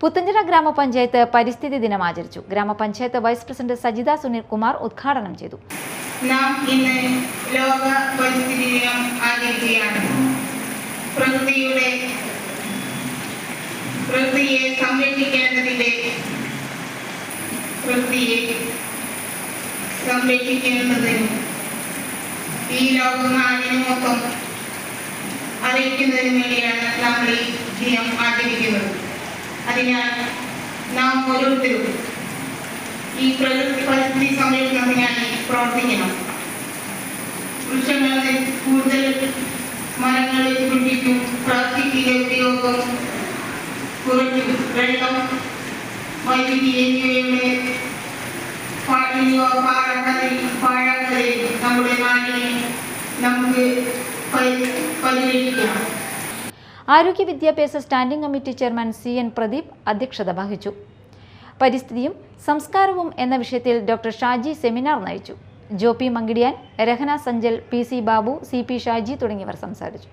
പുത്തഞ്ചിറ ഗ്രാമപഞ്ചായത്ത് പരിസ്ഥിതി ദിനം ആചരിച്ചു. ഗ്രാമപഞ്ചായത്ത് വൈസ് പ്രസിഡന്റ് സജിത സുനിൽ കുമാർ ഉദ്ഘാടനം ചെയ്തു. നാം ഇന്ന് ലോക പരിസ്ഥിതി ദിനം ആചരിക്കുകയാണ്. പ്രകൃതിയെ സംരക്ഷിക്കേണ്ടതിനും ഈ ലോകനാടിനെ മൊത്തം അറിയിക്കുന്നതിന് വേണ്ടിയാണ് നമ്മൾ ഈ ദിനം ആചരിക്കുന്നത്. അതിനാൽ നാം ഓരോരുത്തരും ഈ പരിസ്ഥിതി സംരക്ഷണത്തിനായി പ്രവർത്തിക്കണം. വൃക്ഷങ്ങളെ കൂടുതൽ മരങ്ങൾ പിടിപ്പിക്കും, പ്ലാസ്റ്റിക്കിന്റെ ഉപയോഗം കുറയ്ക്കും, വെള്ളം, വൈദ്യുതി എന്നിവയുടെ പാഴാക്കാതെ നമ്മുടെ നാടിനെ നമുക്ക് പരിരക്ഷിക്കണം. ആരോഗ്യ വിദ്യാഭ്യാസ standing committee chairman CN Pradeep അധ്യക്ഷത വഹിച്ചു. പരിസ്ഥിതിയും സംസ്കാരവും എന്ന വിഷയത്തിൽ ഡോക്ടർ ഷാജി സെമിനാർ നയിച്ചു. ജോപി മങ്കിടിയാൻ, രഹന സഞ്ചൽ, PC ബാബു, CP ഷാജി തുടങ്ങിയവർ സംസാരിച്ചു.